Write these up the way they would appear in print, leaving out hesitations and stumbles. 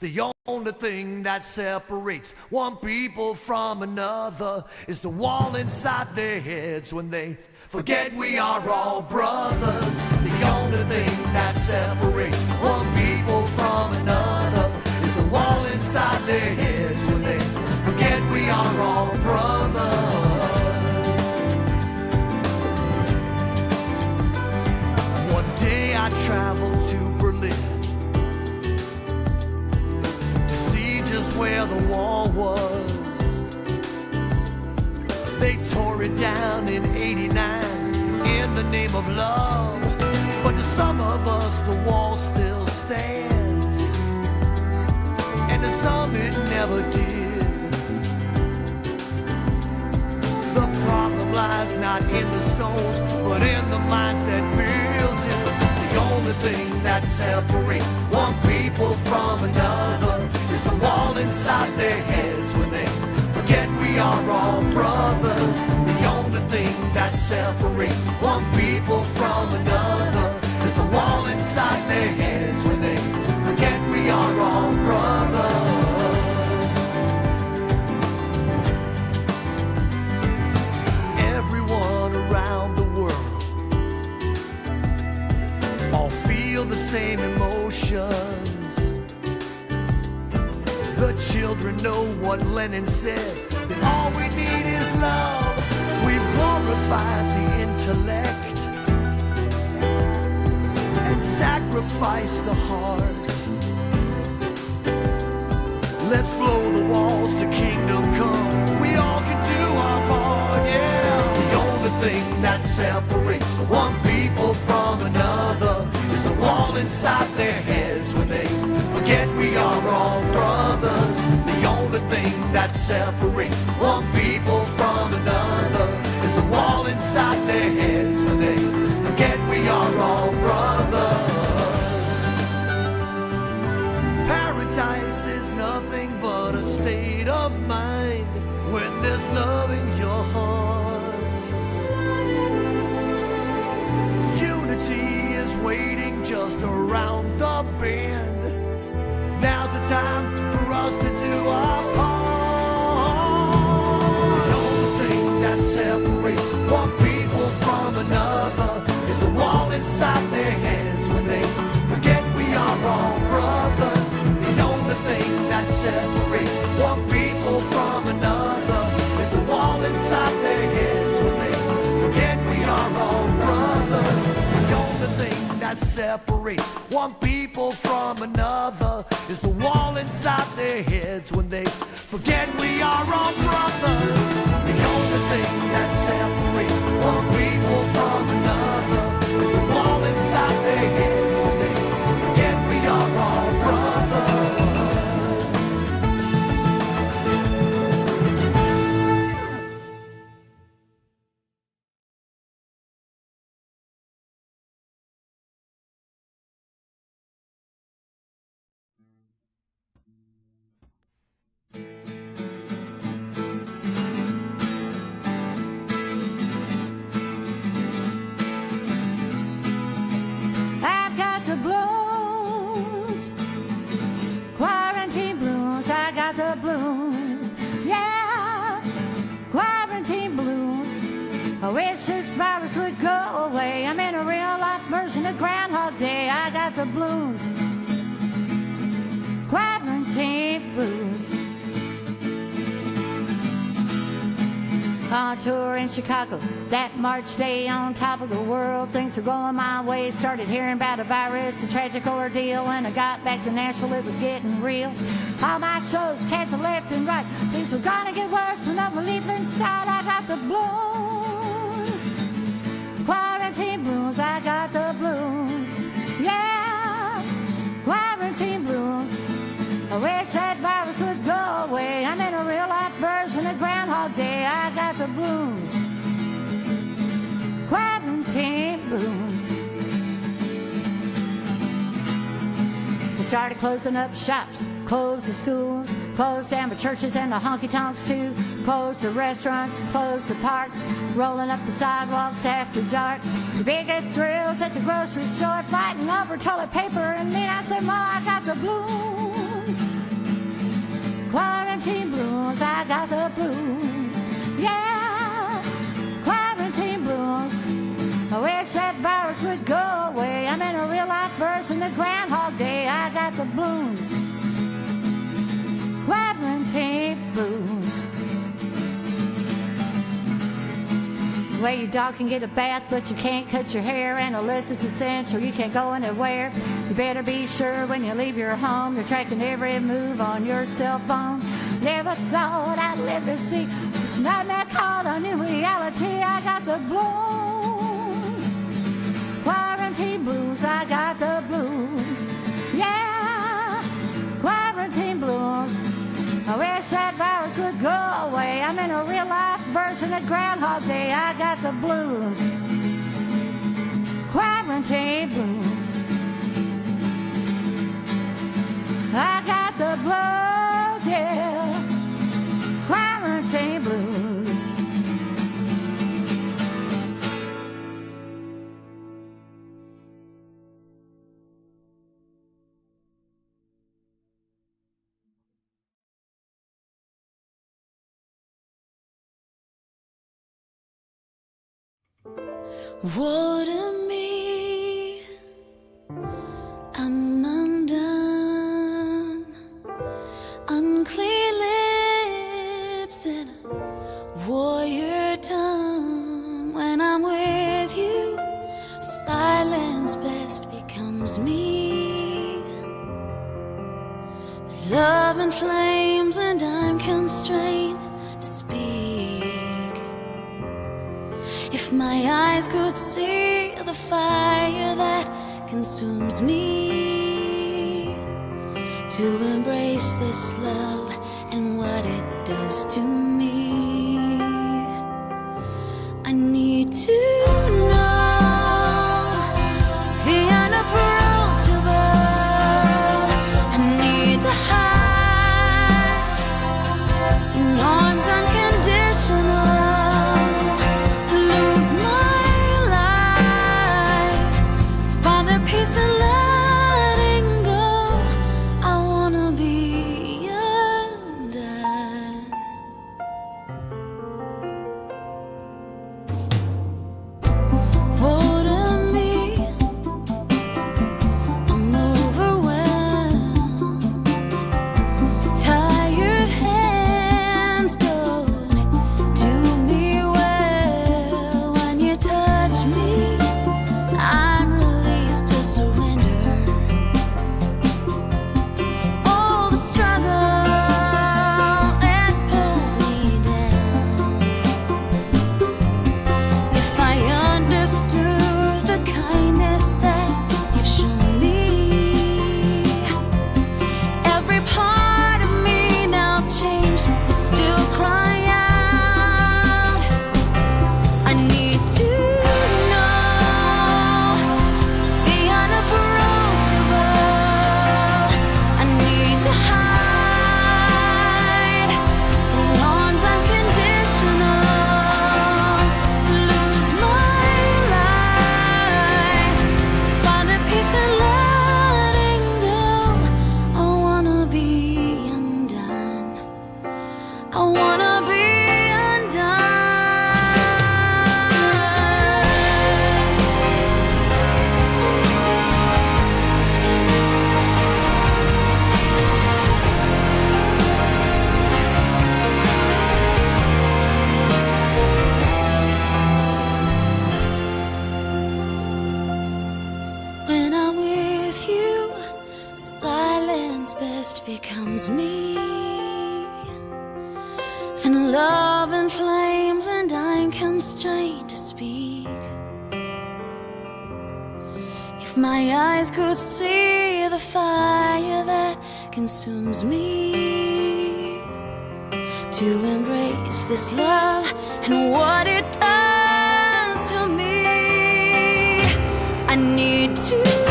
The only thing that separates one people from another is the wall inside their heads when they forget we are all brothers. The only thing that separates one people from another is the wall inside their heads when they forget we are all brothers. One day I traveled to Berlin where the wall was. They tore it down in '89 in the name of love, but to some of us the wall still stands, and to some it never did. The problem lies not in the stones, but in the minds that built it. The only thing that separates one people from another is the wall inside their heads when they forget we are all brothers. The only thing that separates one people from another is the wall inside their heads when they forget we are all brothers. Everyone around the world all feel the same emotions. The children know what Lenin said, that all we need is love. We've glorified the intellect and sacrificed the heart. Let's blow the walls to kingdom come. We all can do our part, yeah. The only thing that separates one people from another is the wall inside their heads when they forget we are all brothers. The only thing that separates one people from another is the wall inside their heads when they forget we are all brothers. Paradise is nothing but a state of mind when there's love in your heart. Unity is waiting just around the bend. Now's the time for us to do our part. The only thing that separates one people from another is the wall inside their heads when they forget we are all brothers. The only thing that separates one people from another is the wall inside their heads when they forget we are all brothers. The only thing that separates one people from another is the wall inside their heads when they forget we are all brothers. The only thing that separates one people from another is the wall inside their heads when they forget we are all brothers. I wish this virus would go away. I'm in a real-life version of Groundhog Day. I got the blues, quarantine blues. On tour in Chicago, that March day on top of the world. Things were going my way. Started hearing about a virus, a tragic ordeal. When I got back to Nashville, it was getting real. All my shows canceled left and right. Things were gonna get worse when I was leaving inside. I got the blues, quarantine blues. I got the blues, yeah, quarantine blues. I wish that virus would go away. I'm in a real-life version of Groundhog Day. I got the blues, quarantine blues. They started closing up shops, closed the schools, closed down the churches and the honky-tonks too, closed the restaurants, closed the parks, rolling up the sidewalks after dark. The biggest thrills at the grocery store, fighting over toilet paper, and then I said, Ma, I got the blues, the blues. Quarantine blues. Well, your dog can get a bath, but you can't cut your hair. And unless it's essential, you can't go anywhere. You better be sure when you leave your home, they're tracking every move on your cell phone. Never thought I'd live to see this nightmare called a new reality. I got the blues. Quarantine blues, I got the blues. Yeah, quarantine blues. I wish that virus would go away. I'm in a real life version of Groundhog Day. I got the blues. Quarantine blues. I got the blues, yeah. Quarantine blues. Woe to me, I'm undone. Unclean lips and a warrior tongue. When I'm with you, silence best becomes me. But love and flames and I'm constrained to speak. If my eyes could see the fire that consumes me, to embrace this love and what it does to me, I need to know the unapproachable. I need to hide in arms unconditional. Becomes me, then love and flames and I'm constrained to speak. If my eyes could see the fire that consumes me, to embrace this love and what it does to me, I need to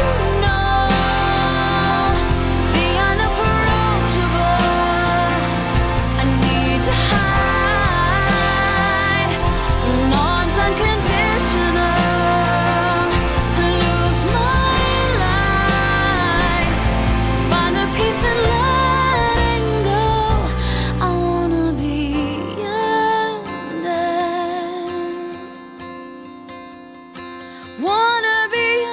wanna be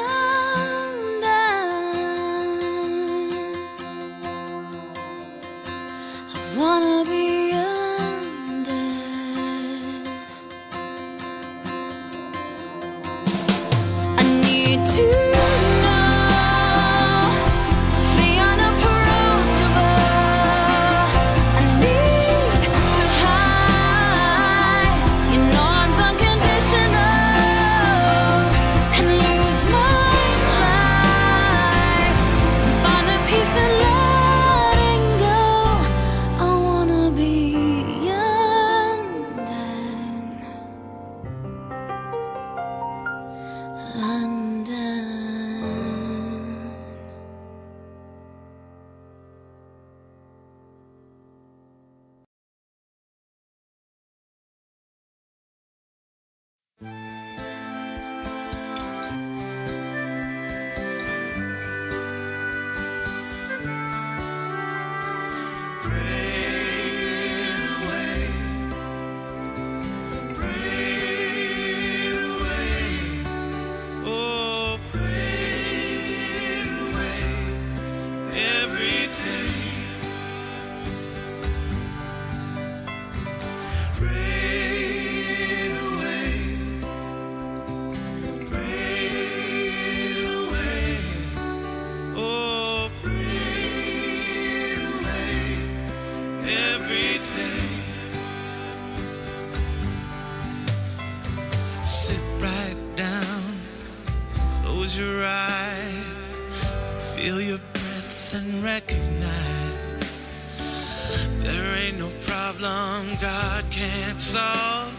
problem God can't solve,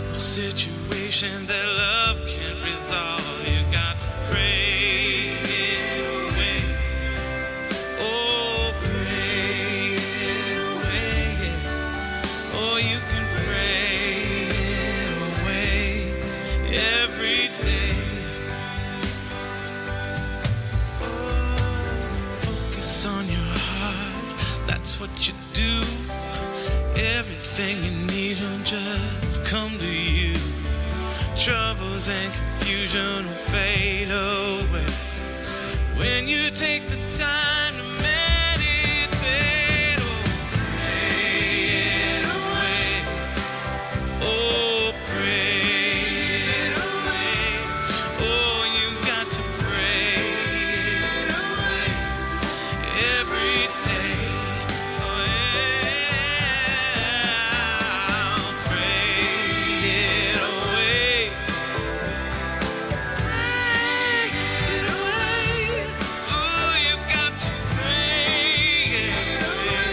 no situation that love can't resolve. You got to pray it away. Oh, pray it away. Oh, you can pray it away every day. Oh, focus on your heart, that's what you do. Everything you need will just come to you. Troubles and confusion will fade away when you take the time to meditate. Oh, pray it away. Oh, pray it away. Oh, you got to pray it away every day. Oh, yeah. Pray it away. Pray it away. Oh, you got to pray it away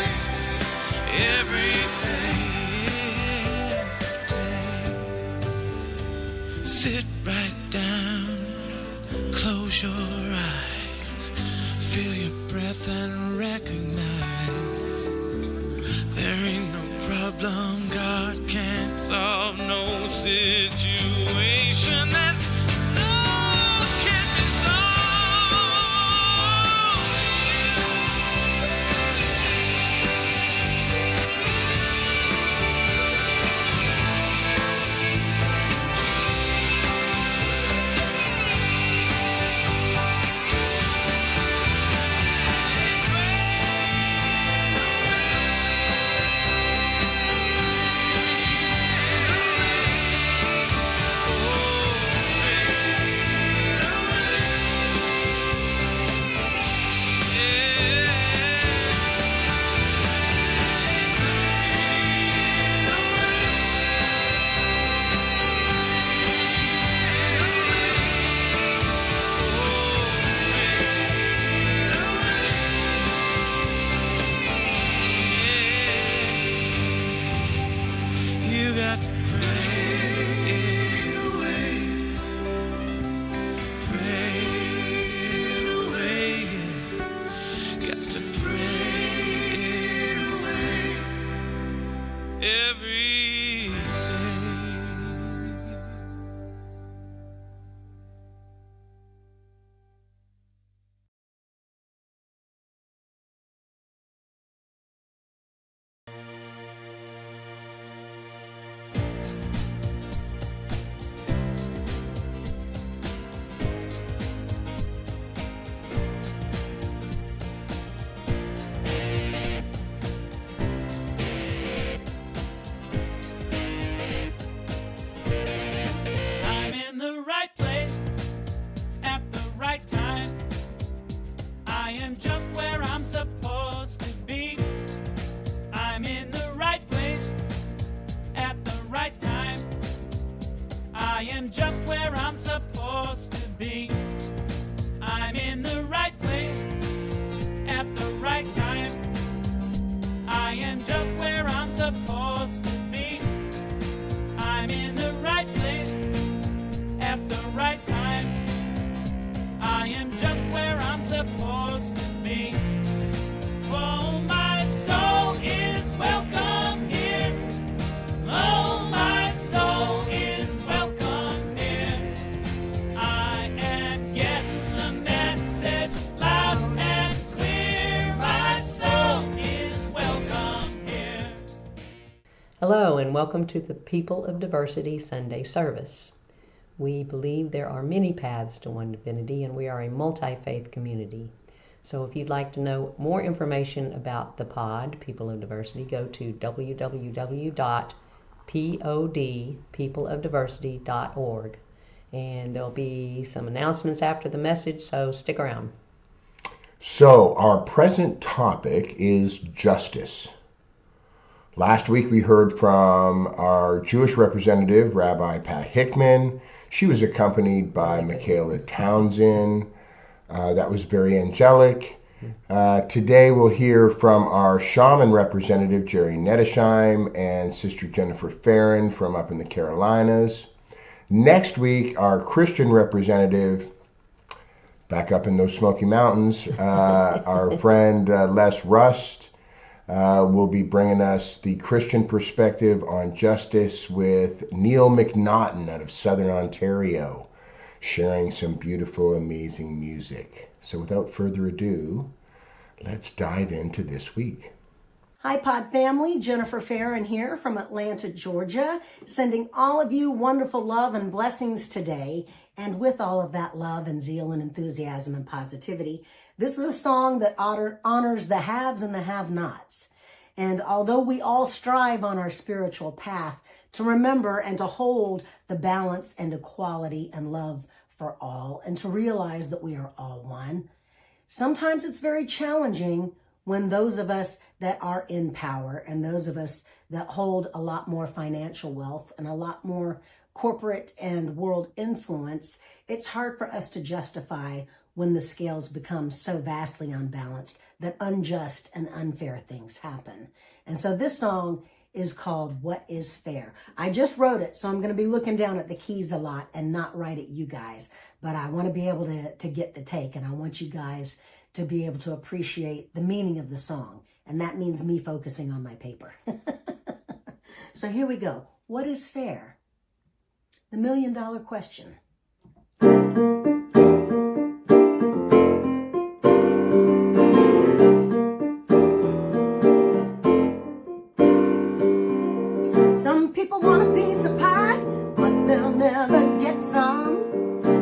every day. Sit right down, close your eyes, feel your breath and recognize there ain't no problem God can't solve, no situation that love can't You got to pray it away. Pray it away. Got to pray it away every day. I'm in the right place at the right time. I am just where I'm supposed to be. I'm in the right place at the right time. I am just where I'm supposed to be. I'm in the right place at the right time. I am just where I'm supposed to be. I'm in the right place at the right time. I am just where I'm supposed to be. Oh, my soul is welcome here. Oh, my soul is welcome here. I am getting the message loud and clear. My soul is welcome here. Hello and welcome to the People of Diversity Sunday service. We believe there are many paths to one divinity and we are a multi-faith community. So if you'd like to know more information about the pod, People of Diversity, go to www.podpeopleofdiversity.org and there'll be some announcements after the message, so stick around. So our present topic is justice. Last week we heard from our Jewish representative, Rabbi Pat Hickman. She was accompanied by Michaela Townsend. That was very angelic. Today we'll hear from our Shaman representative, Jerry Nettesheim, and Sister Jennifer Farron from up in the Carolinas. Next week, our Christian representative, back up in those Smoky Mountains, our friend Les Rust, will be bringing us the Christian perspective on justice with Neil McNaughton out of Southern Ontario, sharing some beautiful, amazing music. So without further ado, let's dive into this week. Hi, Pod family. Jennifer Farron here from Atlanta, Georgia, sending all of you wonderful love and blessings today. And with all of that love and zeal and enthusiasm and positivity, this is a song that honors the haves and the have-nots. And although we all strive on our spiritual path to remember and to hold the balance and equality and love for all, and to realize that we are all one, sometimes it's very challenging when those of us that are in power and those of us that hold a lot more financial wealth and a lot more corporate and world influence, it's hard for us to justify when the scales become so vastly unbalanced that unjust and unfair things happen. And so this song is called What is Fair? I just wrote it, so I'm going to be looking down at the keys a lot and not right at you guys. But I want to be able to get the take, and I want you guys to be able to appreciate the meaning of the song. And that means me focusing on my paper. So here we go. What is fair? The million-dollar question. Some people want a piece of pie, but they'll never get some.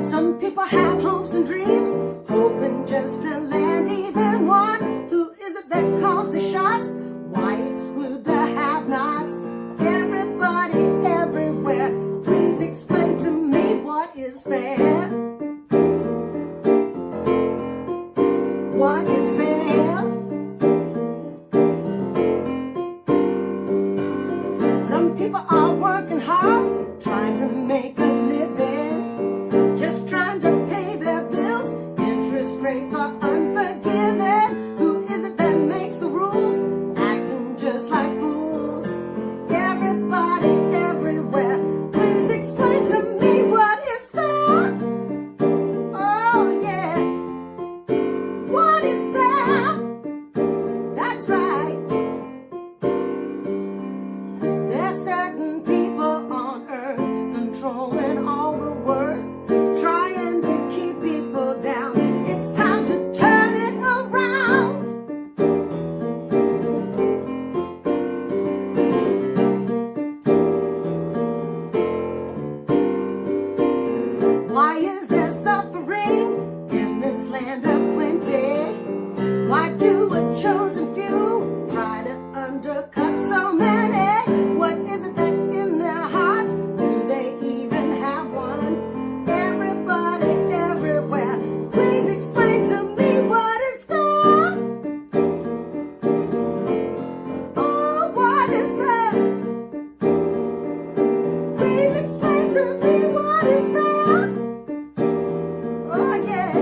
Some people have hopes and dreams, hoping just to land even one. Who is it that calls the shots? Why exclude the have-nots? Everybody, everywhere, please explain to me what is fair. What is fair? Some people are working hard, trying to make a living, just trying to pay their bills. Interest rates are unforgiving. Who is it that makes the rules, acting just like fools? Everybody, everywhere, please explain to me what is fair. Oh yeah, what is fair? That's right. There's certain people on earth controlling all the worth, trying to keep people down. It's time to turn it around. Why is there suffering in this land of plenty? Why do a chosen few try to undercut so many? What is it that in their hearts, do they even have one? Everybody, everywhere, please explain to me what is fair. Oh, what is fair? Please explain to me what is fair. Oh yeah,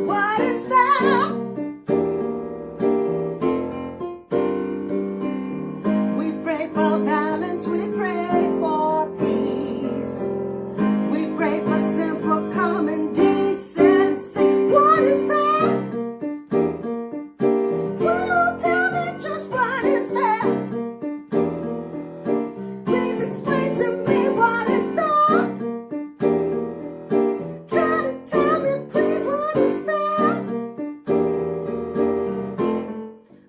what is fair? We pray for balance, we pray for peace. We pray for simple common decency. What is fair? Well, tell me just what is fair. Please explain to me what is fair. Try to tell me, please, what is fair.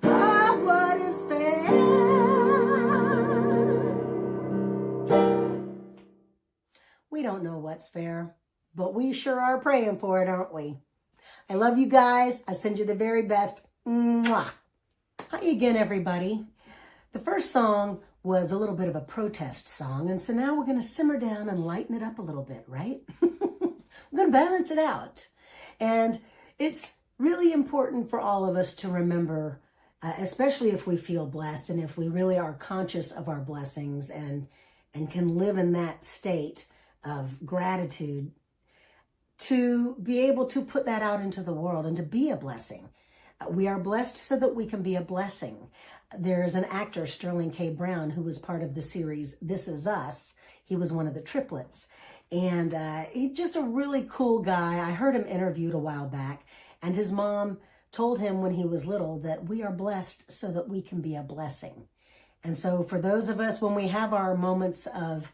Ah, what is fair? We don't know what's fair, but we sure are praying for it, aren't we? I love you guys. I send you the very best. Mwah. Hi again, everybody. The first song was a little bit of a protest song, and so now we're going to simmer down and lighten it up a little bit, right? We're going to balance it out. And it's really important for all of us to remember, especially if we feel blessed and if we really are conscious of our blessings and can live in that state of gratitude, to be able to put that out into the world and to be a blessing. We are blessed so that we can be a blessing. There's an actor, Sterling K. Brown, who was part of the series This Is Us. He was one of the triplets. And he's just a really cool guy. I heard him interviewed a while back. And his mom told him when he was little that we are blessed so that we can be a blessing. And so for those of us, when we have our moments of,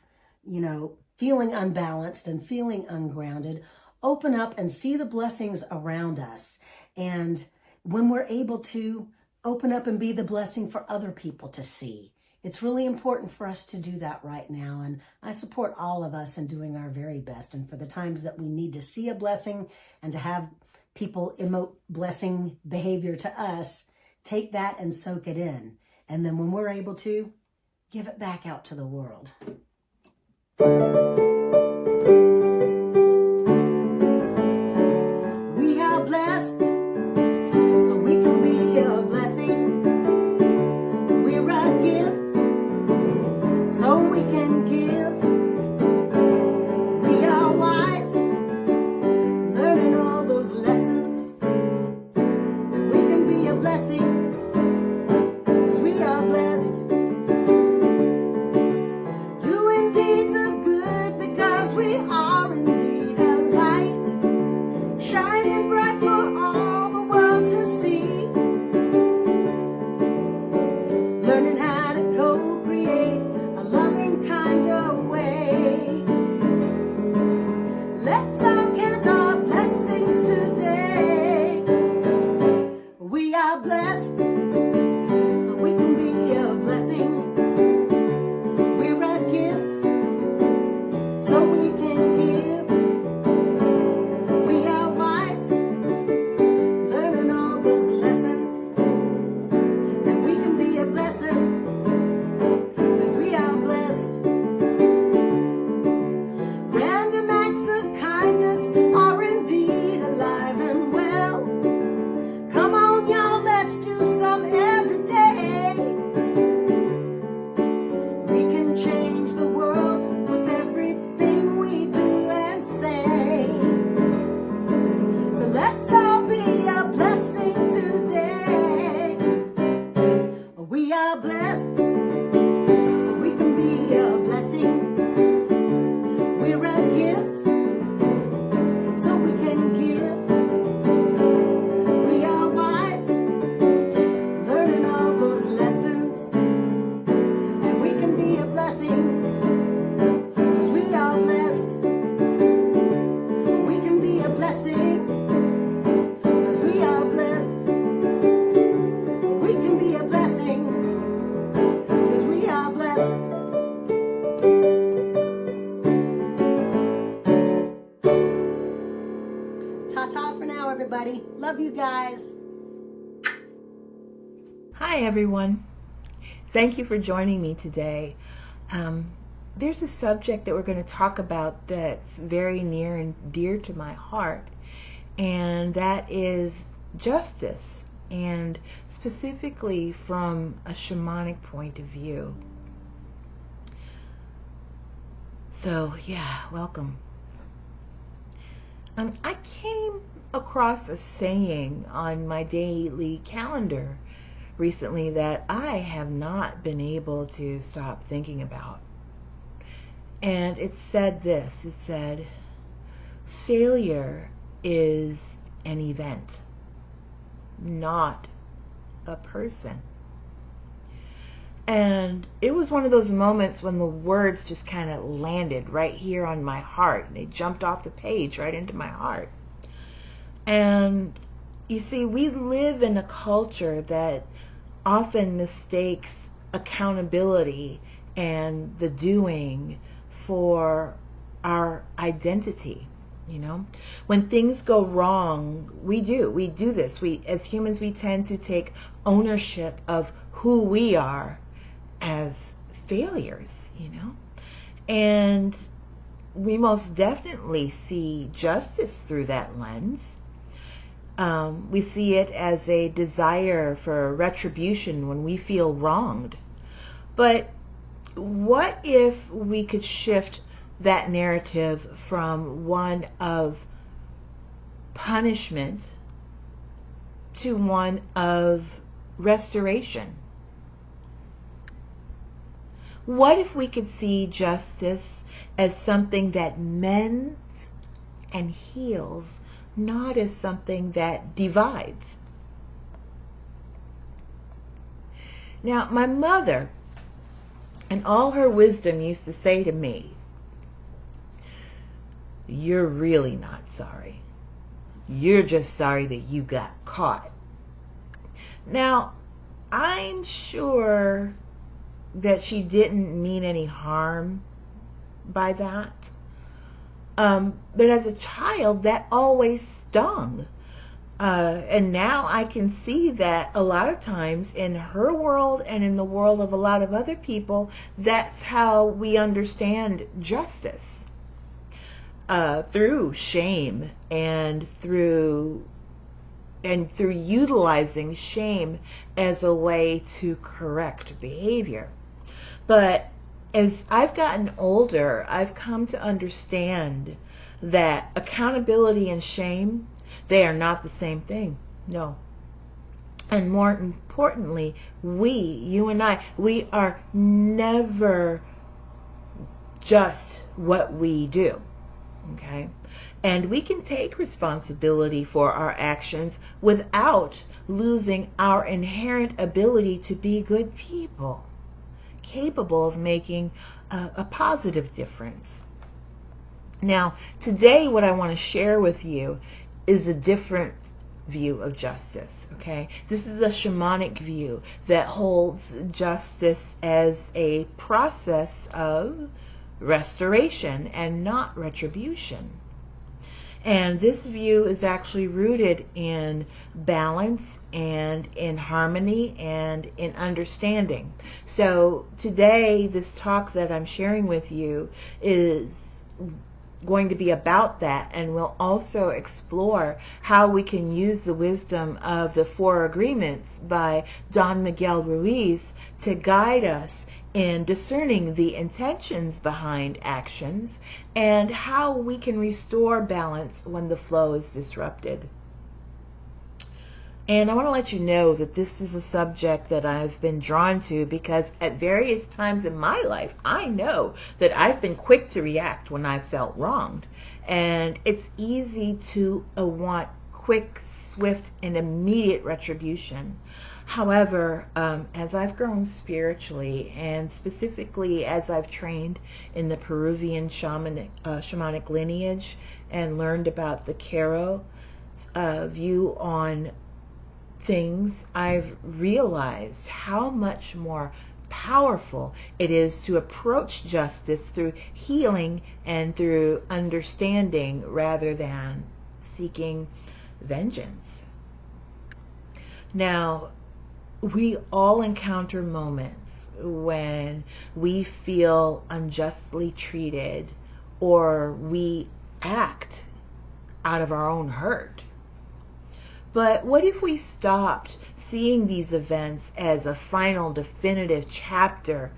feeling unbalanced and feeling ungrounded, open up and see the blessings around us. And when we're able to open up and be the blessing for other people to see, it's really important for us to do that right now. And I support all of us in doing our very best. And for the times that we need to see a blessing and to have people emote blessing behavior to us, take that and soak it in. And then when we're able to, give it back out to the world. We are blessed so we can be a blessing. We're a gift so we can give. We are wise, learning all those lessons. And we can be a blessing because we are blessed. Doing deeds of good because we are indeed a light, shining bright for all the world to see. Learning how to co-create a loving kind of way. Let's all count our blessings today. We are blessed so we can be a blessing. We're a gift so we can give. We are wise, learning all those lessons. And we can be a blessing because we are blessed. Random acts of kindness are indeed alive and well. Come on, y'all, let's do some every day. We can change the world with everything we do and say. So let's all be a blessing today. We are blessed so we can be a blessing. We're a gift so we can give. We are wise, learning all those lessons. And we can be a blessing because we are blessed. We can be a blessing because we are blessed. We can be a blessing because we are blessed. Ta-ta for now, everybody. Love you guys. Hi, everyone. Thank you for joining me today. There's a subject that we're going to talk about that's very near and dear to my heart, and that is justice, and specifically from a shamanic point of view. So, yeah, welcome. I came across a saying on my daily calendar recently that I have not been able to stop thinking about. And it said this, it said, failure is an event, not a person. And it was one of those moments when the words just kind of landed right here on my heart. They jumped off the page right into my heart. And you see, we live in a culture that often mistakes accountability and the doing for our identity. When things go wrong, we do this. As humans, we tend to take ownership of who we are as failures, and we most definitely see justice through that lens. We see it as a desire for retribution when we feel wronged. But what if we could shift that narrative from one of punishment to one of restoration? What if we could see justice as something that mends and heals, not as something that divides? Now, my mother, in all her wisdom, used to say to me, "You're really not sorry. You're just sorry that you got caught." Now, I'm sure that she didn't mean any harm by that. But as a child, that always stung. And now I can see that a lot of times in her world and in the world of a lot of other people, that's how we understand justice. Through shame and through utilizing shame as a way to correct behavior. But as I've gotten older, I've come to understand that accountability and shame, they are not the same thing. No. And more importantly, you and I, we are never just what we do. Okay? And we can take responsibility for our actions without losing our inherent ability to be good people, capable of making a positive difference. Now, today what I want to share with you is a different view of justice, okay? This is a shamanic view that holds justice as a process of restoration and not retribution. And this view is actually rooted in balance and in harmony and in understanding. So today, this talk that I'm sharing with you is going to be about that, and we'll also explore how we can use the wisdom of the 4 Agreements by Don Miguel Ruiz to guide us in discerning the intentions behind actions and how we can restore balance when the flow is disrupted. And I want to let you know that this is a subject that I've been drawn to because at various times in my life, I know that I've been quick to react when I've felt wronged. And it's easy to want quick, swift, and immediate retribution. However, as I've grown spiritually, and specifically as I've trained in the Peruvian shamanic lineage and learned about the Kero view on things, I've realized how much more powerful it is to approach justice through healing and through understanding rather than seeking vengeance. Now, we all encounter moments when we feel unjustly treated or we act out of our own hurt. But what if we stopped seeing these events as a final definitive chapter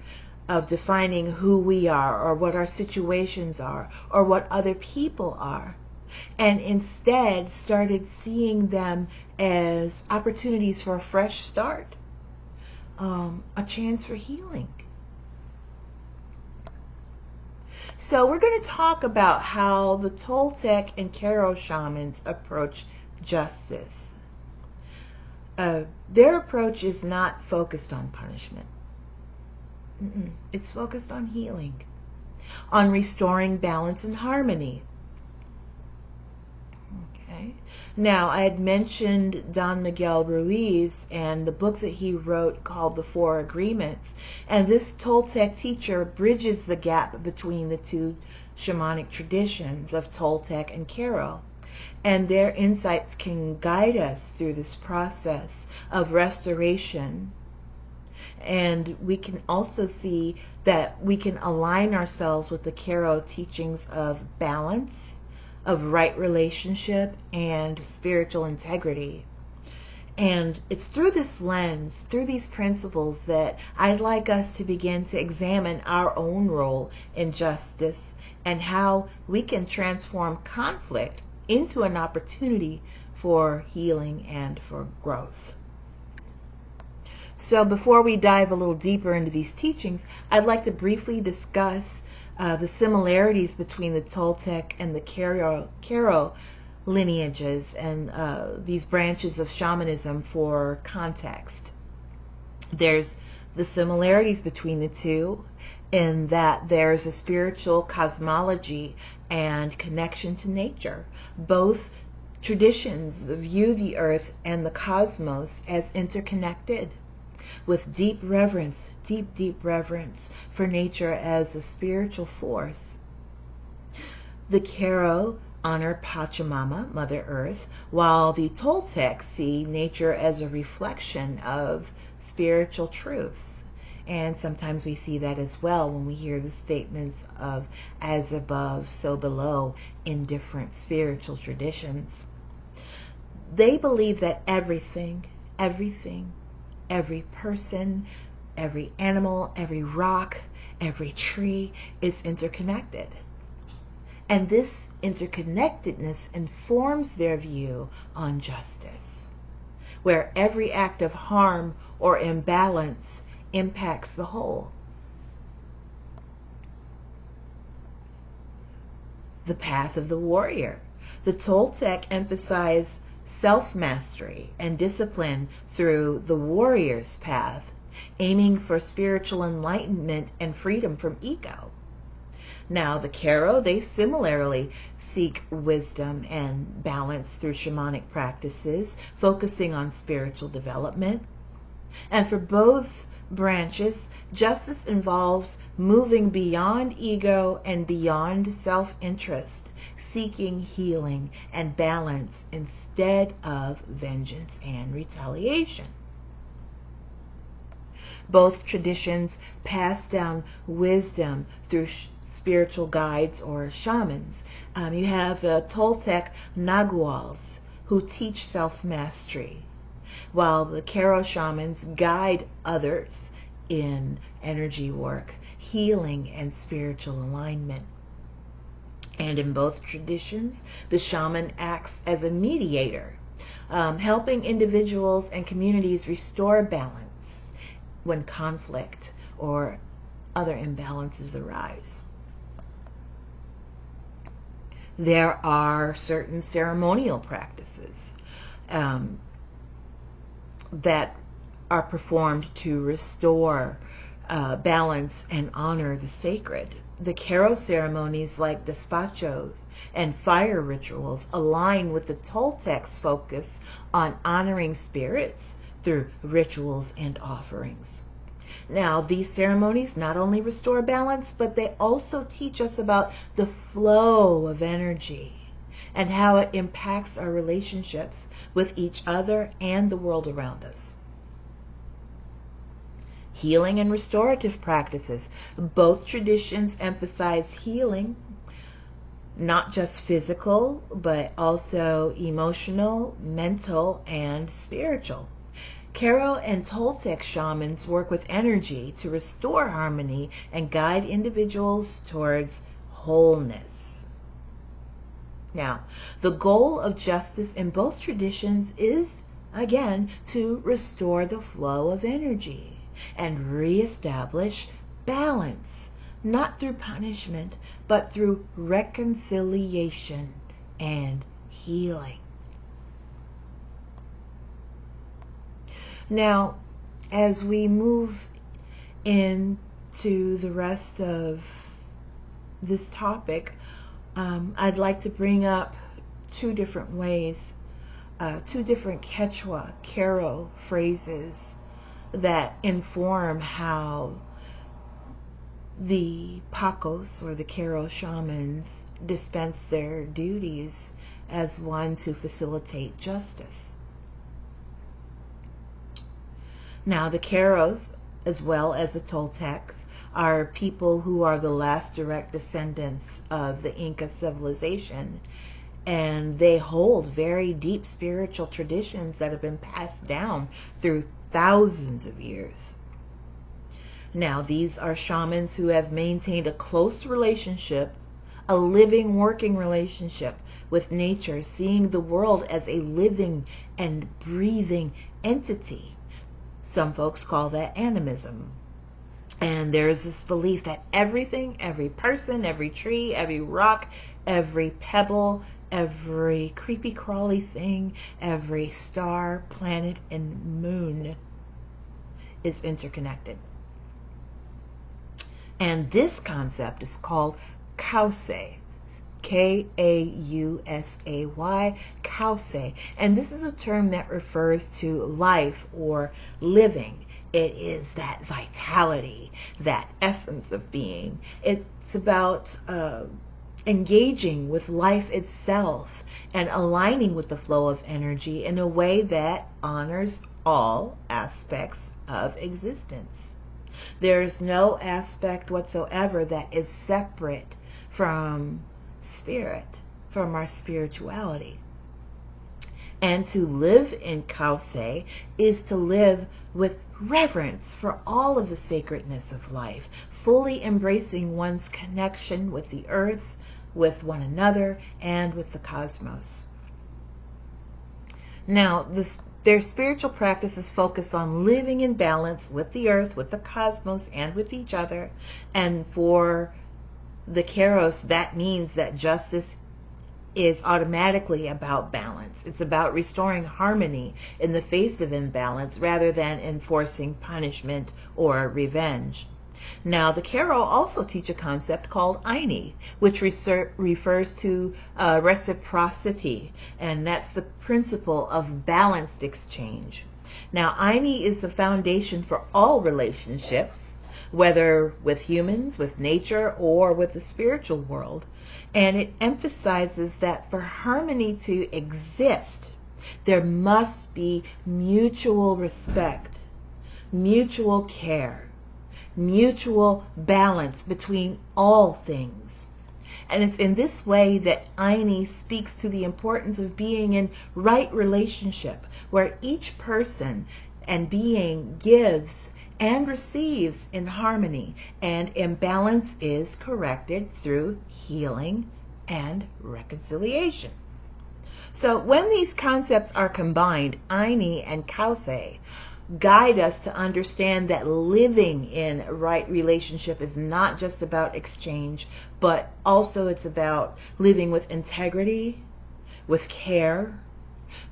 of defining who we are or what our situations are or what other people are, and instead started seeing them as opportunities for a fresh start, a chance for healing? So we're going to talk about how the Toltec and Kero shamans approach justice. Their approach is not focused on punishment. It's focused on healing, on restoring balance and harmony. Okay. Now, I had mentioned Don Miguel Ruiz and the book that he wrote called The 4 Agreements. And this Toltec teacher bridges the gap between the two shamanic traditions of Toltec and Kero. And their insights can guide us through this process of restoration. And we can also see that we can align ourselves with the Kero teachings of balance, of right relationship, and spiritual integrity. And it's through this lens, through these principles, that I'd like us to begin to examine our own role in justice and how we can transform conflict into an opportunity for healing and for growth. So before we dive a little deeper into these teachings, I'd like to briefly discuss the similarities between the Toltec and the Karo lineages and these branches of shamanism for context. There's the similarities between the two in that there's a spiritual cosmology and connection to nature. Both traditions view the earth and the cosmos as interconnected, with deep reverence for nature as a spiritual force. The Karo honor Pachamama, Mother Earth, while the Toltec see nature as a reflection of spiritual truths. And sometimes we see that as well when we hear the statements of as above, so below in different spiritual traditions. They believe that everything, every person, every animal, every rock, every tree is interconnected. And this interconnectedness informs their view on justice, where every act of harm or imbalance impacts the whole. The path of the warrior. The Toltec emphasize self-mastery and discipline through the warrior's path, aiming for spiritual enlightenment and freedom from ego. Now, the Karo, they similarly seek wisdom and balance through shamanic practices, focusing on spiritual development. And for both branches, justice involves moving beyond ego and beyond self-interest, seeking healing and balance instead of vengeance and retaliation. Both traditions pass down wisdom through spiritual guides or shamans. You have Toltec Naguals who teach self-mastery, while the Karo shamans guide others in energy work, healing, and spiritual alignment. And in both traditions, the shaman acts as a mediator, helping individuals and communities restore balance when conflict or other imbalances arise. There are certain ceremonial practices that are performed to restore balance and honor the sacred. The Karo ceremonies like despachos and fire rituals align with the Toltec's focus on honoring spirits through rituals and offerings. Now, these ceremonies not only restore balance, but they also teach us about the flow of energy and how it impacts our relationships with each other and the world around us. Healing and restorative practices. Both traditions emphasize healing, not just physical, but also emotional, mental, and spiritual. Karo and Toltec shamans work with energy to restore harmony and guide individuals towards wholeness. Now, the goal of justice in both traditions is, again, to restore the flow of energy and reestablish balance, not through punishment, but through reconciliation and healing. Now, as we move into the rest of this topic, I'd like to bring up two different ways, two different Quechua, Karo phrases that inform how the Pacos, or the Karo shamans, dispense their duties as ones who facilitate justice. Now, the Karos, as well as the Toltecs, are people who are the last direct descendants of the Inca civilization, and they hold very deep spiritual traditions that have been passed down through thousands of years. Now, these are shamans who have maintained a close relationship, a living, working relationship with nature, seeing the world as a living and breathing entity. Some folks call that animism. And there's this belief that everything, every person, every tree, every rock, every pebble, every creepy crawly thing, every star, planet, and moon is interconnected. And this concept is called Kausay. Kausay, Kausay. And this is a term that refers to life or living. It is that vitality, that essence of being. It's about engaging with life itself and aligning with the flow of energy in a way that honors all aspects of existence. There's no aspect whatsoever that is separate from spirit, from our spirituality. And to live in Kausay is to live with reverence for all of the sacredness of life, fully embracing one's connection with the earth, with one another, and with the cosmos. Now, their spiritual practices focus on living in balance with the earth, with the cosmos, and with each other. And for the Keros, that means that justice is automatically about balance. It's about restoring harmony in the face of imbalance rather than enforcing punishment or revenge. Now, the Kero also teach a concept called Aini, which refers to reciprocity, and that's the principle of balanced exchange. Now, Aini is the foundation for all relationships, whether with humans, with nature, or with the spiritual world. And it emphasizes that for harmony to exist, there must be mutual respect, mutual care, mutual balance between all things. And it's in this way that Aini speaks to the importance of being in right relationship, where each person and being gives and receives in harmony, and imbalance is corrected through healing and reconciliation. So when these concepts are combined, Aini and Kausay guide us to understand that living in right relationship is not just about exchange, but also it's about living with integrity, with care,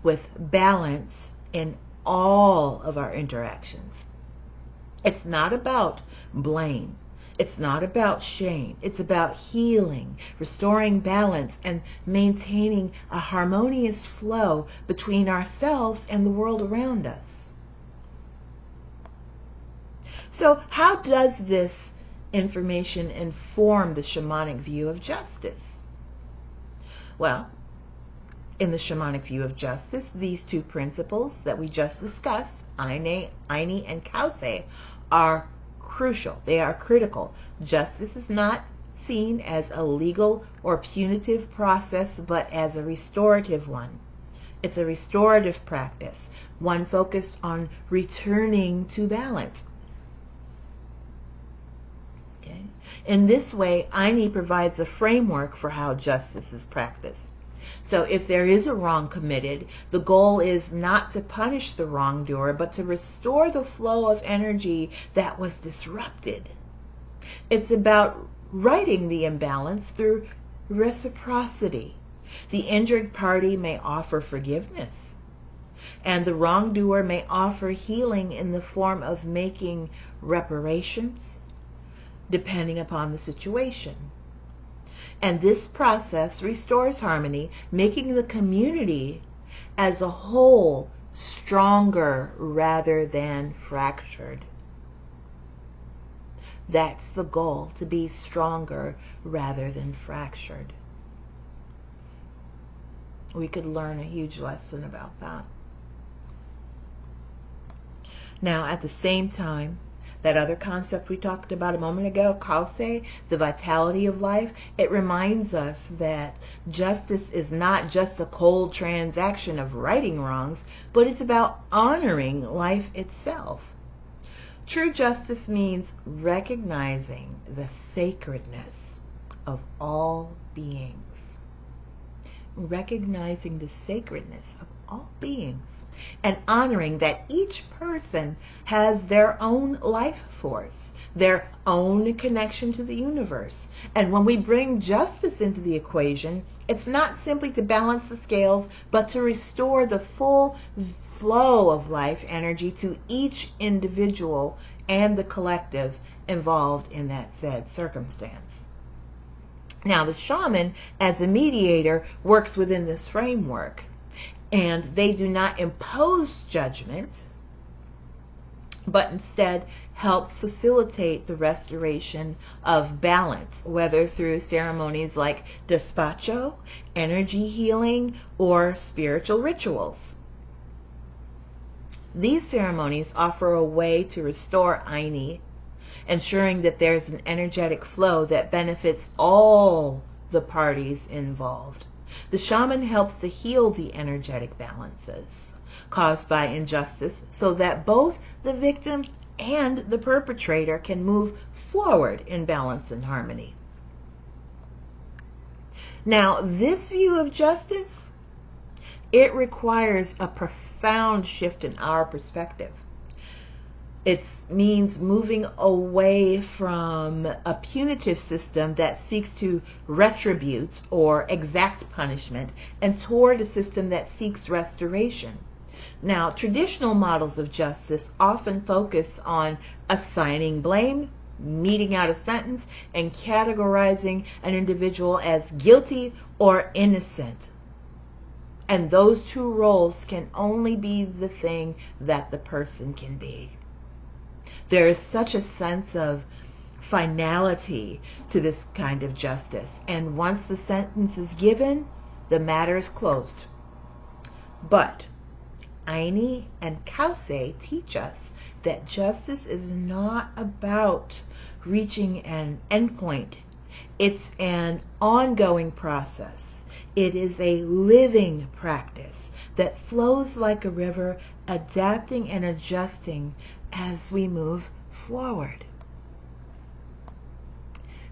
with balance in all of our interactions. It's not about blame. It's not about shame. It's about healing, restoring balance, and maintaining a harmonious flow between ourselves and the world around us. So how does this information inform the shamanic view of justice? Well, in the shamanic view of justice, these two principles that we just discussed, Aini and Kausay, are crucial. They are critical. Justice is not seen as a legal or punitive process, but as a restorative one. It's a restorative practice, one focused on returning to balance. Okay. In this way, Aini provides a framework for how justice is practiced. So if there is a wrong committed, the goal is not to punish the wrongdoer, but to restore the flow of energy that was disrupted. It's about righting the imbalance through reciprocity. The injured party may offer forgiveness, and the wrongdoer may offer healing in the form of making reparations, depending upon the situation. And this process restores harmony, making the community as a whole stronger rather than fractured. That's the goal, to be stronger rather than fractured. We could learn a huge lesson about that. Now, at the same time, that other concept we talked about a moment ago, Kausay, the vitality of life, it reminds us that justice is not just a cold transaction of righting wrongs, but it's about honoring life itself. True justice means recognizing the sacredness of all beings. Recognizing the sacredness of all beings and honoring that each person has their own life force, their own connection to the universe. And when we bring justice into the equation, it's not simply to balance the scales, but to restore the full flow of life energy to each individual and the collective involved in that said circumstance. Now, the shaman, as a mediator, works within this framework, and they do not impose judgment, but instead help facilitate the restoration of balance, whether through ceremonies like despacho, energy healing, or spiritual rituals. These ceremonies offer a way to restore Aini, ensuring that there's an energetic flow that benefits all the parties involved. The shaman helps to heal the energetic balances caused by injustice so that both the victim and the perpetrator can move forward in balance and harmony. Now, this view of justice, it requires a profound shift in our perspective. It means moving away from a punitive system that seeks to retribute or exact punishment and toward a system that seeks restoration. Now, traditional models of justice often focus on assigning blame, meting out a sentence, and categorizing an individual as guilty or innocent. And those two roles can only be the thing that the person can be. There is such a sense of finality to this kind of justice, and once the sentence is given, the matter is closed. But Aini and Kause teach us that justice is not about reaching an endpoint. It's an ongoing process. It is a living practice that flows like a river, adapting and adjusting as we move forward.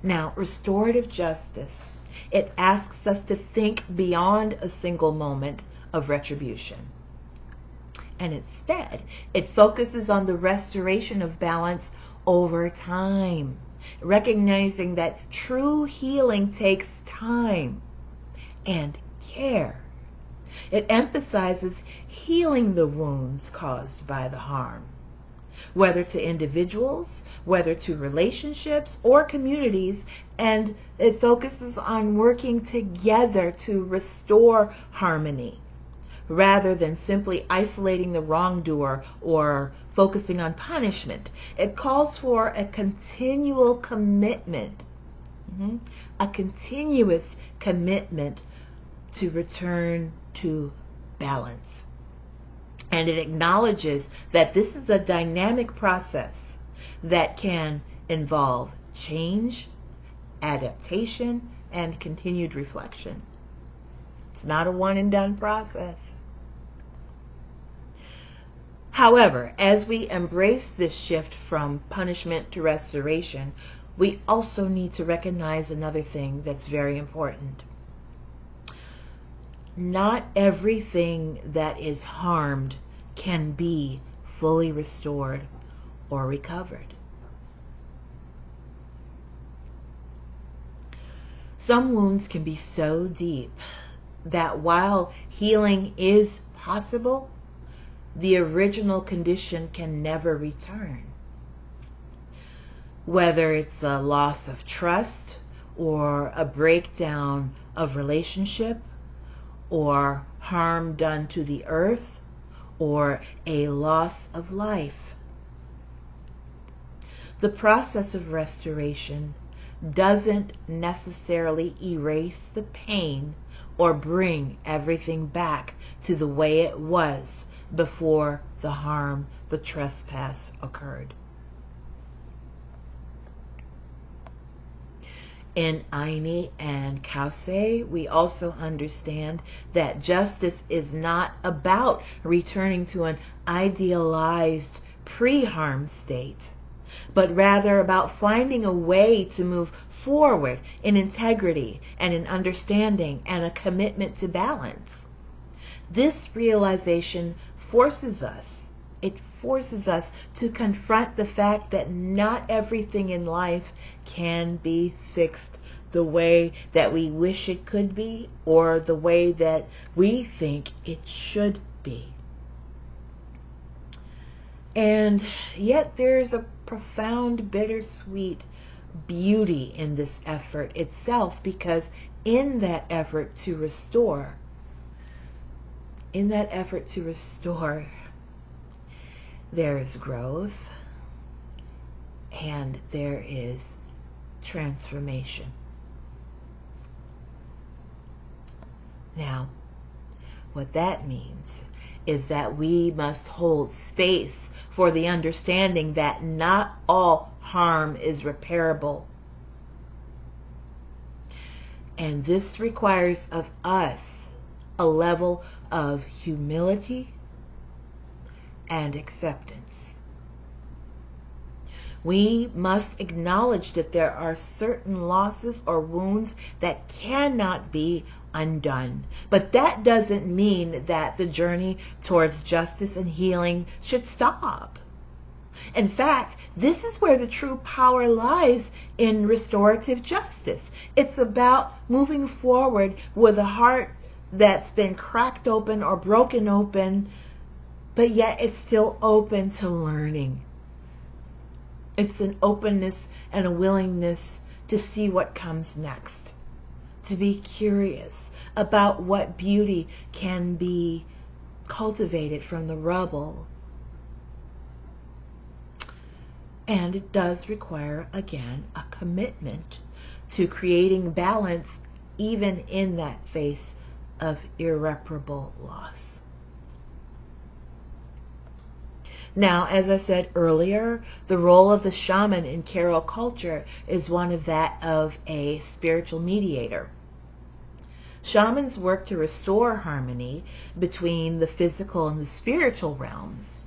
Now, restorative justice, it asks us to think beyond a single moment of retribution. And instead, it focuses on the restoration of balance over time, recognizing that true healing takes time and care. It emphasizes healing the wounds caused by the harm, whether to individuals, whether to relationships or communities, and it focuses on working together to restore harmony, rather than simply isolating the wrongdoer or focusing on punishment. It calls for a continual commitment, a continuous commitment to return to balance. And it acknowledges that this is a dynamic process that can involve change, adaptation, and continued reflection. It's not a one and done process. However, as we embrace this shift from punishment to restoration, we also need to recognize another thing that's very important. Not everything that is harmed can be fully restored or recovered. Some wounds can be so deep that while healing is possible, the original condition can never return. Whether it's a loss of trust or a breakdown of relationship, or harm done to the earth, or a loss of life. The process of restoration doesn't necessarily erase the pain or bring everything back to the way it was before the harm, the trespass occurred. In Aini and Kause, we also understand that justice is not about returning to an idealized pre-harm state, but rather about finding a way to move forward in integrity and in understanding and a commitment to balance. This realization forces us to confront the fact that not everything in life can be fixed the way that we wish it could be or the way that we think it should be. And yet there's a profound, bittersweet beauty in this effort itself, because in that effort to restore, there is growth and there is transformation. Now, what that means is that we must hold space for the understanding that not all harm is repairable. And this requires of us a level of humility and acceptance. We must acknowledge that there are certain losses or wounds that cannot be undone. But that doesn't mean that the journey towards justice and healing should stop. In fact, this is where the true power lies in restorative justice. It's about moving forward with a heart that's been cracked open or broken open, but yet it's still open to learning. It's an openness and a willingness to see what comes next, to be curious about what beauty can be cultivated from the rubble. And it does require, again, a commitment to creating balance even in that face of irreparable loss. Now, as I said earlier, the role of the shaman in Carol culture is one of that of a spiritual mediator. Shamans work to restore harmony between the physical and the spiritual realms,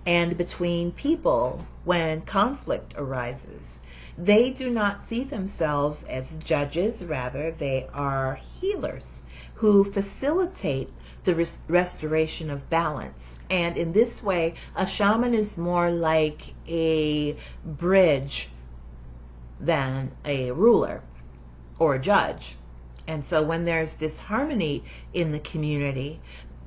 and between people when conflict arises. They do not see themselves as judges, rather they are healers who facilitate the restoration of balance. And in this way, a shaman is more like a bridge than a ruler or a judge. And so when there's disharmony in the community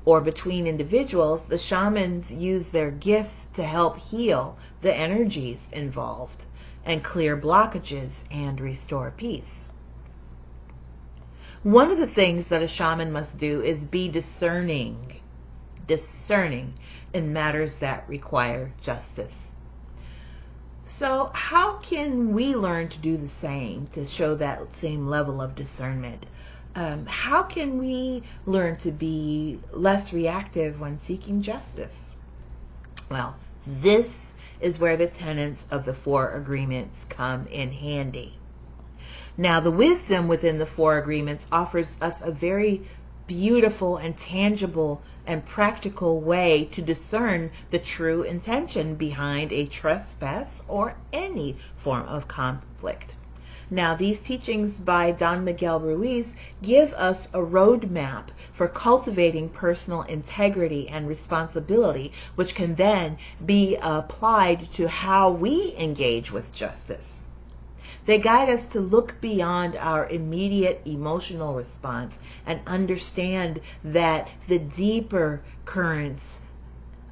or between individuals, the shamans use their gifts to help heal the energies involved and clear blockages and restore peace. One of the things that a shaman must do is be discerning in matters that require justice. So how can we learn to do the same, to show that same level of discernment? How can we learn to be less reactive when seeking justice? Well, this is where the tenets of the 4 agreements come in handy. Now, the wisdom within the 4 agreements offers us a very beautiful and tangible and practical way to discern the true intention behind a trespass or any form of conflict. Now, these teachings by Don Miguel Ruiz give us a roadmap for cultivating personal integrity and responsibility, which can then be applied to how we engage with justice. They guide us to look beyond our immediate emotional response and understand that the deeper currents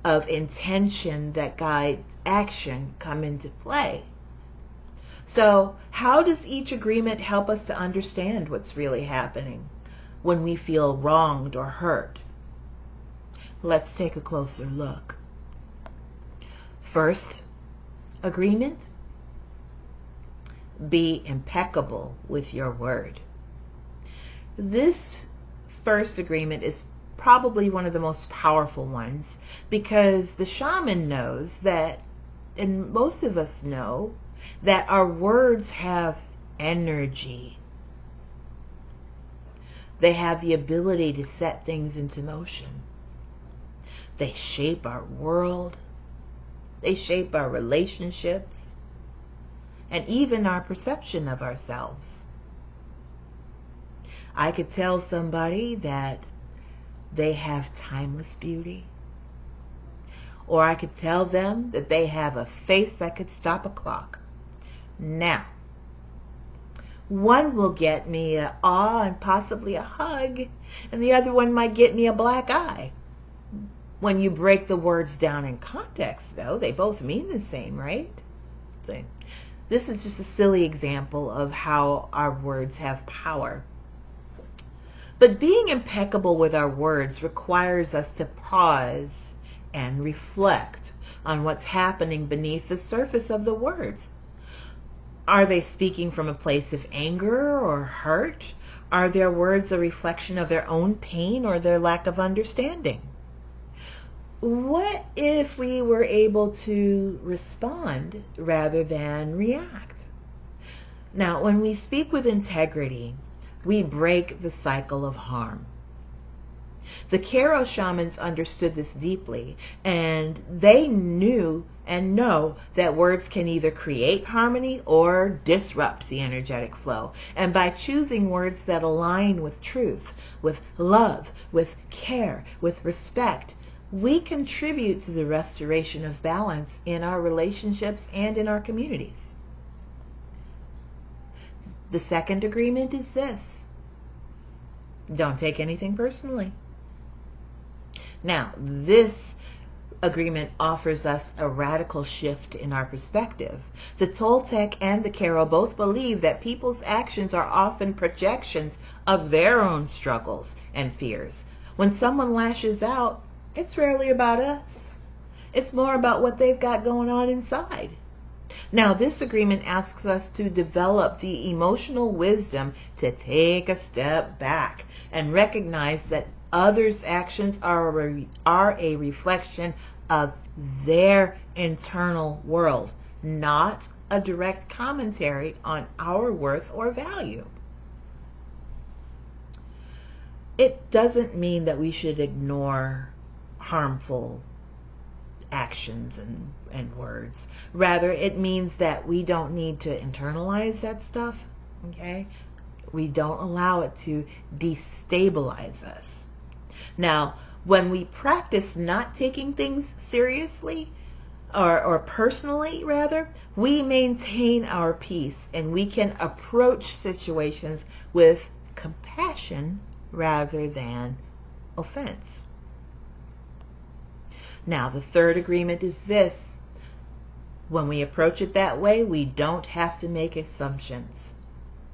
of intention that guide action come into play. So, how does each agreement help us to understand what's really happening when we feel wronged or hurt? Let's take a closer look. First agreement: be impeccable with your word. This first agreement is probably one of the most powerful ones, because the shaman knows that, and most of us know, that our words have energy. They have the ability to set things into motion. They shape our world. They shape our relationships. and even our perception of ourselves. I could tell somebody that they have timeless beauty, or I could tell them that they have a face that could stop a clock. Now, one will get me an awe and possibly a hug, and the other one might get me a black eye. When you break the words down in context, though, they both mean the same, right? So, this is just a silly example of how our words have power. But being impeccable with our words requires us to pause and reflect on what's happening beneath the surface of the words. Are they speaking from a place of anger or hurt? Are their words a reflection of their own pain or their lack of understanding? What if we were able to respond rather than react? Now, when we speak with integrity, we break the cycle of harm. The Karo shamans understood this deeply, and they knew and know that words can either create harmony or disrupt the energetic flow. And by choosing words that align with truth, with love, with care, with respect, we contribute to the restoration of balance in our relationships and in our communities. The second agreement is this: don't take anything personally. Now, this agreement offers us a radical shift in our perspective. The Toltec and the Karo both believe that people's actions are often projections of their own struggles and fears. When someone lashes out, it's rarely about us. It's more about what they've got going on inside. Now, this agreement asks us to develop the emotional wisdom to take a step back and recognize that others' actions are a reflection of their internal world, not a direct commentary on our worth or value. It doesn't mean that we should ignore harmful actions and words. Rather, it means that we don't need to internalize that stuff, okay? We don't allow it to destabilize us. Now, when we practice not taking things seriously, or personally rather, we maintain our peace and we can approach situations with compassion rather than offense. Now, the third agreement is this: when we approach it that way, we don't have to make assumptions.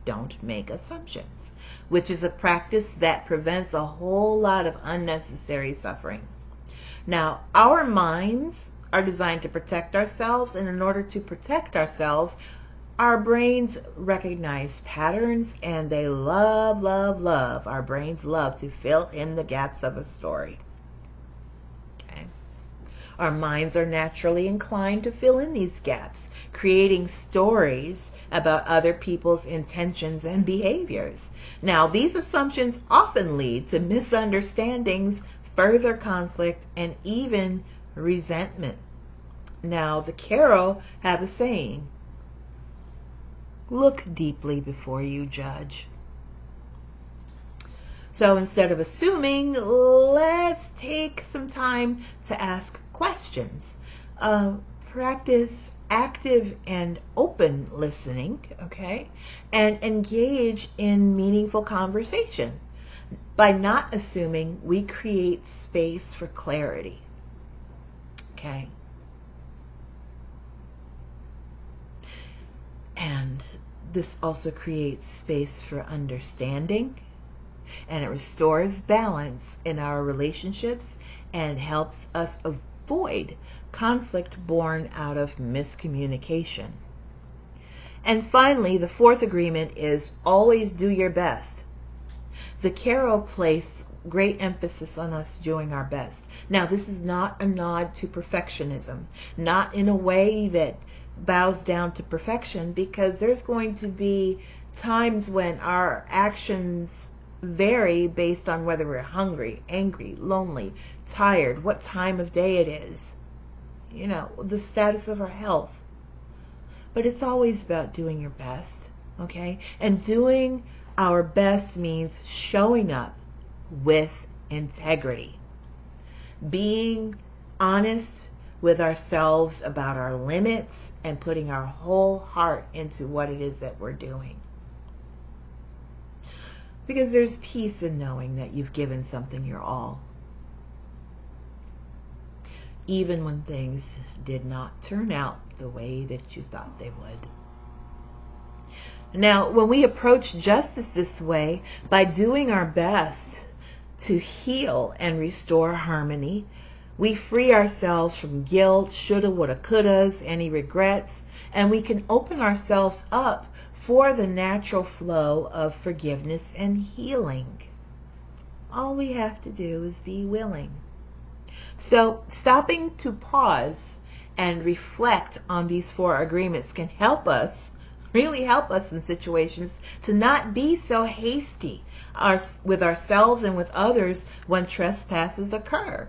Don't make assumptions, which is a practice that prevents a whole lot of unnecessary suffering. Now, our minds are designed to protect ourselves, and in order to protect ourselves, our brains recognize patterns, and they love. Our brains love to fill in the gaps of a story. Okay? Our minds are naturally inclined to fill in these gaps, creating stories about other people's intentions and behaviors. Now, these assumptions often lead to misunderstandings, further conflict, and even resentment. Now, the Karo have a saying: look deeply before you judge. So instead of assuming, let's take some time to ask questions. Practice active and open listening, okay? And engage in meaningful conversation. By not assuming, we create space for clarity, okay? And this also creates space for understanding, and it restores balance in our relationships and helps us avoid conflict born out of miscommunication. And finally, the fourth agreement is always do your best. The Karo place great emphasis on us doing our best. Now, this is not a nod to perfectionism, not in a way that bows down to perfection, because there's going to be times when our actions vary based on whether we're hungry, angry, lonely, tired, what time of day it is, the status of our health. but it's always about doing your best, okay? And doing our best means showing up with integrity, being honest with ourselves about our limits, and putting our whole heart into what it is that we're doing. Because there's peace in knowing that you've given something your all, even when things did not turn out the way that you thought they would. Now, when we approach justice this way, by doing our best to heal and restore harmony, we free ourselves from guilt, shoulda, woulda, couldas, any regrets, and we can open ourselves up for the natural flow of forgiveness and healing. All we have to do is be willing. So stopping to pause and reflect on these 4 agreements can help us, really help us in situations to not be so hasty with ourselves and with others when trespasses occur.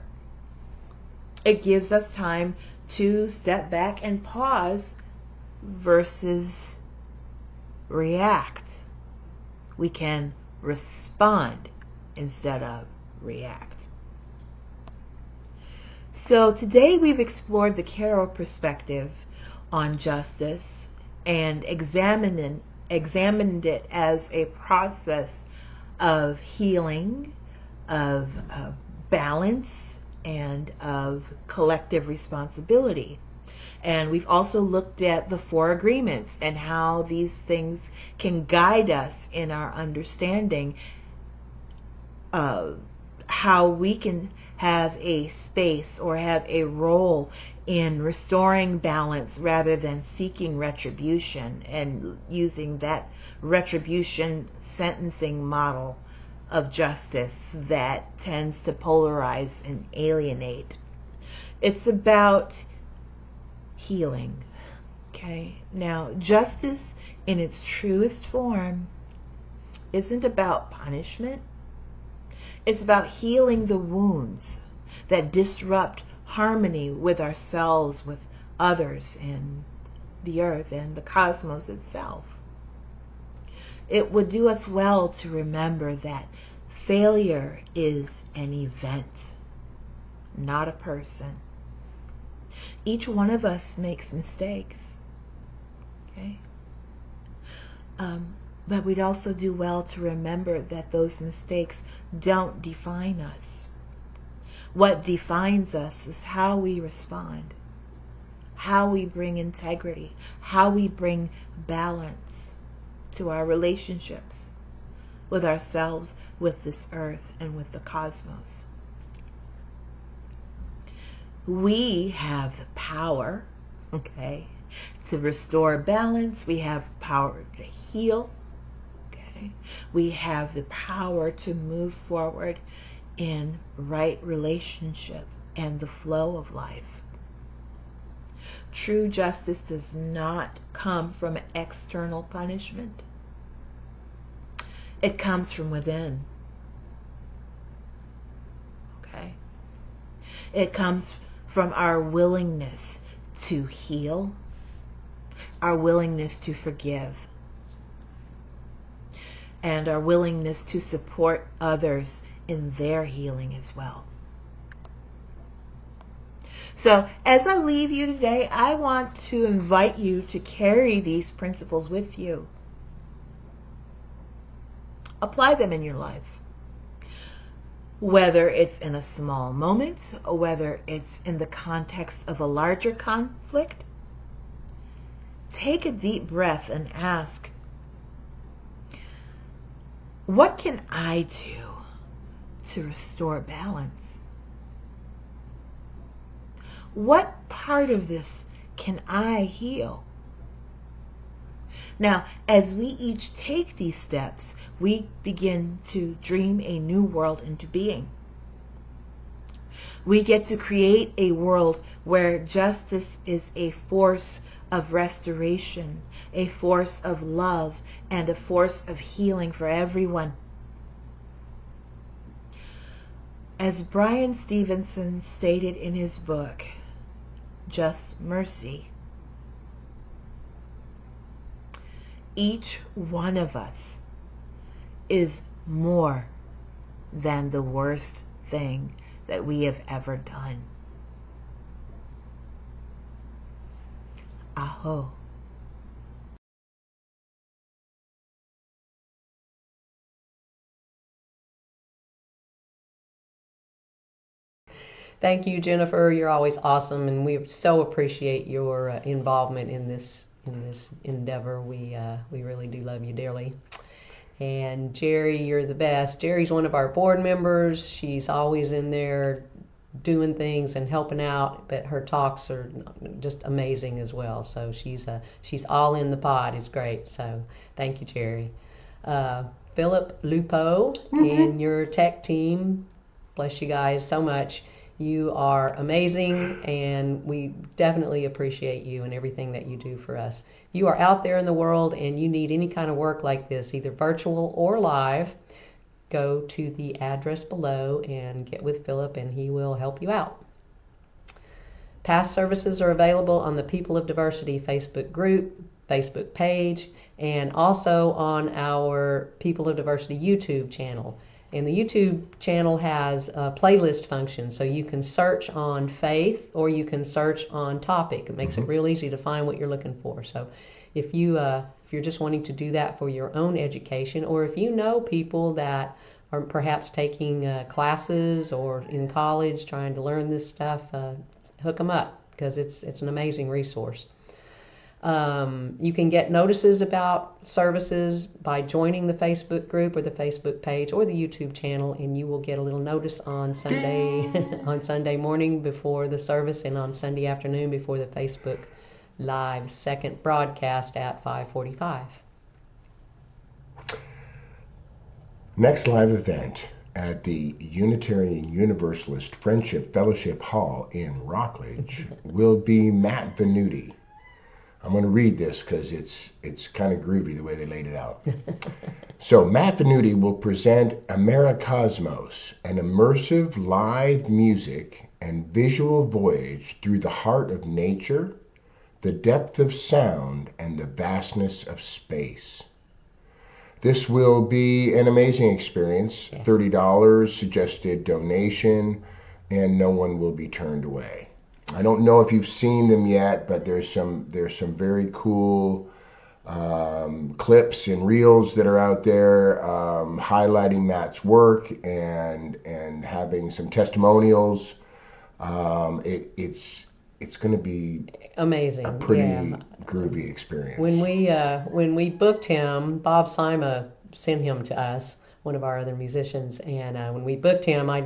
It gives us time to step back and pause versus react. We can respond instead of react. So today we've explored the Carroll perspective on justice and examined it as a process of healing, of balance, and of collective responsibility. And we've also looked at the 4 agreements and how these things can guide us in our understanding of how we can have a space or have a role in restoring balance rather than seeking retribution and using that retribution sentencing model of justice that tends to polarize and alienate. It's about healing. Okay? Now, justice in its truest form isn't about punishment. It's about healing the wounds that disrupt harmony with ourselves, with others, and the earth and the cosmos itself. It would do us well to remember that failure is an event, not a person. Each one of us makes mistakes. Okay? But we'd also do well to remember that those mistakes don't define us. What defines us is how we respond, how we bring integrity, how we bring balance to our relationships with ourselves, with this earth, and with the cosmos. We have the power, okay, to restore balance. We have power to heal. Okay? We have the power to move forward in right relationship and the flow of life. True justice does not come from external punishment. It comes from within. Okay? It comes from our willingness to heal, our willingness to forgive, and our willingness to support others in their healing as well. So, as I leave you today, I want to invite you to carry these principles with you. Apply them in your life. Whether it's in a small moment, or whether it's in the context of a larger conflict, take a deep breath and ask, what can I do to restore balance? What part of this can I heal? Now, as we each take these steps, we begin to dream a new world into being. We get to create a world where justice is a force of restoration, a force of love, and a force of healing for everyone. As Brian Stevenson stated in his book, Just Mercy, each one of us is more than the worst thing that we have ever done. Aho. Thank you, Jennifer. You're always awesome, and we so appreciate your involvement in this endeavor. We really do love you dearly. And Jerry, you're the best. Jerry's one of our board members. She's always in there doing things and helping out, but her talks are just amazing as well. So she's all in the pod. It's great. So thank you, Jerry. Philip Lupo and your tech team, bless you guys so much. You are amazing, and we definitely appreciate you and everything that you do for us. If you are out there in the world and you need any kind of work like this, either virtual or live, go to the address below and get with Philip, and he will help you out. Past services are available on the People of Diversity Facebook group, Facebook page, and also on our People of Diversity YouTube channel. And the YouTube channel has a playlist function, so you can search on faith or you can search on topic. It makes it real easy to find what you're looking for. So if you're just wanting to do that for your own education, or if you know people that are perhaps taking classes or in college trying to learn this stuff, hook them up, because it's an amazing resource. You can get notices about services by joining the Facebook group or the Facebook page or the YouTube channel, and you will get a little notice on Sunday on Sunday morning before the service, and on Sunday afternoon before the Facebook Live second broadcast at 5:45. Next live event at the Unitarian Universalist Friendship Fellowship Hall in Rockledge will be Matt Venuti. I'm going to read this because it's kind of groovy the way they laid it out. So Matt Venuti will present Americosmos, an immersive live music and visual voyage through the heart of nature, the depth of sound, and the vastness of space. This will be an amazing experience. $30 suggested donation, and no one will be turned away. I don't know if you've seen them yet, but there's some very cool clips and reels that are out there highlighting Matt's work and having some testimonials. It's going to be amazing, a pretty groovy experience. When we booked him, Bob Sima sent him to us, one of our other musicians, and when we booked him, I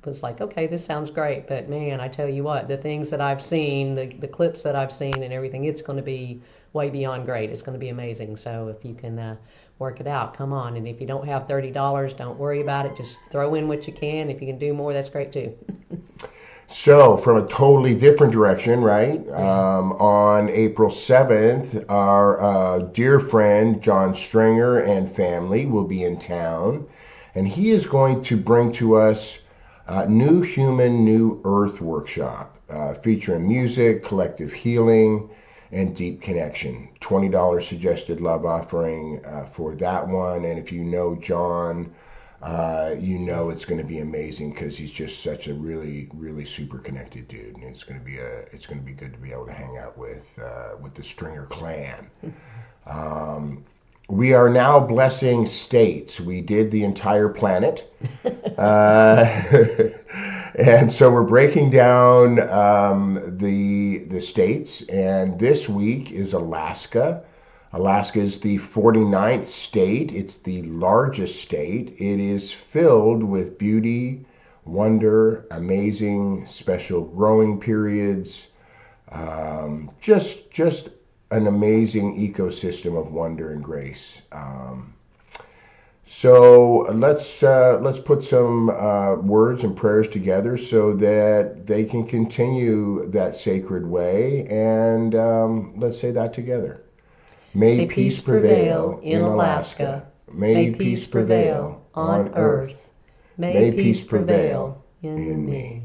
was like, okay, this sounds great, but man, I tell you what, the things that I've seen, the clips that I've seen and everything, it's going to be way beyond great. It's going to be amazing. So if you can work it out, come on. And if you don't have $30, don't worry about it. Just throw in what you can. If you can do more, that's great too. So, from a totally different direction, right? On April 7th, our dear friend John Stringer and family will be in town, and he is going to bring to us New Human, New Earth workshop, featuring music, collective healing, and deep connection. $20 suggested love offering for that one, and if you know John, you know it's going to be amazing because he's just such a really, really super connected dude, and it's going to be good to be able to hang out with the Stringer clan. We are now blessing states. We did the entire planet, and so we're breaking down the states. And this week is Alaska. Alaska is the 49th state. It's the largest state. It is filled with beauty, wonder, amazing special growing periods, just an amazing ecosystem of wonder and grace. So let's put some words and prayers together so that they can continue that sacred way, and let's say that together. May peace prevail in Alaska. May peace prevail on earth. May peace prevail in me.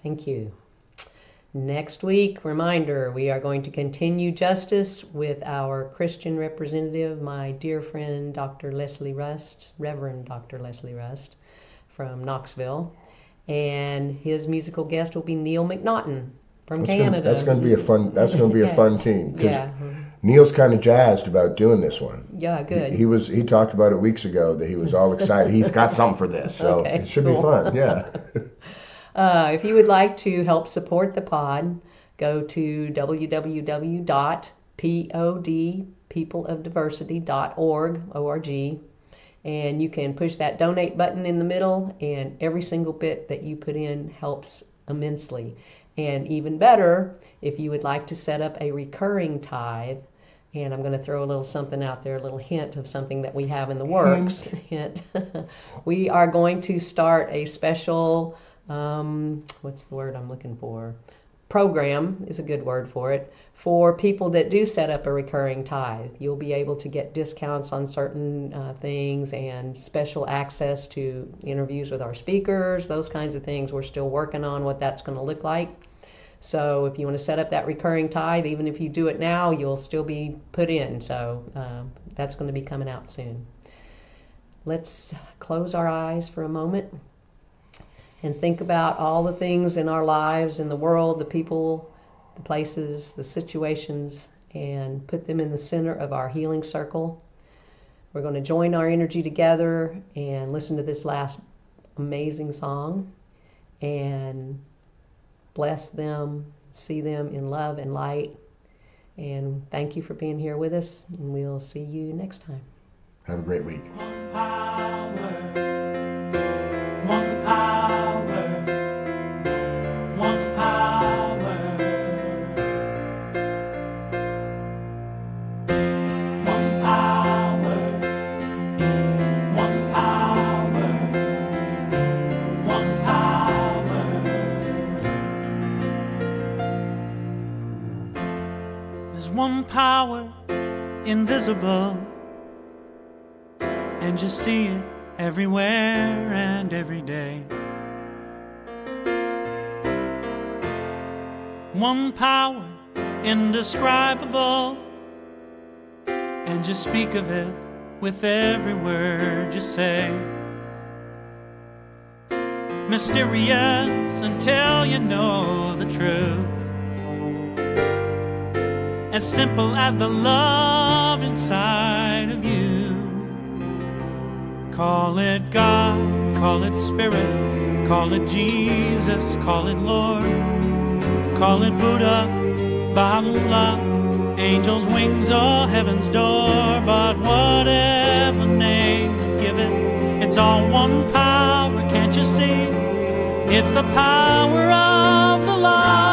Thank you. Next week, reminder, we are going to continue justice with our Christian representative, my dear friend, Dr. Leslie Rust, Reverend Dr. Leslie Rust from Knoxville. And his musical guest will be Neil McNaughton from Canada. That's going to be a fun. That's going to be a fun team. Yeah. Neil's kind of jazzed about doing this one. Yeah, good. He talked about it weeks ago that he was all excited. He's got something for this, so Okay, it should cool. be fun. Yeah. If you would like to help support the pod, go to www.peopleofdiversity.org, and you can push that donate button in the middle, and every single bit that you put in helps immensely. And even better, if you would like to set up a recurring tithe, and I'm going to throw a little something out there, a little hint of something that we have in the works. Hint. We are going to start a special, what's the word I'm looking for? Program is a good word for it, for people that do set up a recurring tithe. You'll be able to get discounts on certain things and special access to interviews with our speakers, those kinds of things. We're still working on what that's going to look like. So if you want to set up that recurring tithe, even if you do it now, you'll still be put in. So that's going to be coming out soon. Let's close our eyes for a moment and think about all the things in our lives, in the world, the people, the places, the situations, and put them in the center of our healing circle. We're going to join our energy together and listen to this last amazing song and bless them, see them in love and light. And thank you for being here with us, and we'll see you next time. Have a great week. One power, one power, one power, one power, one power, one power. There's one power invisible, and you see it everywhere and every day. One power indescribable, and you speak of it with every word you say. Mysterious until you know the truth, as simple as the love inside of you. Call it God, call it Spirit, call it Jesus, call it Lord, call it Buddha, Baha'u'llah, angels' wings or heaven's door. But whatever name you give it, it's all one power, can't you see? It's the power of the love.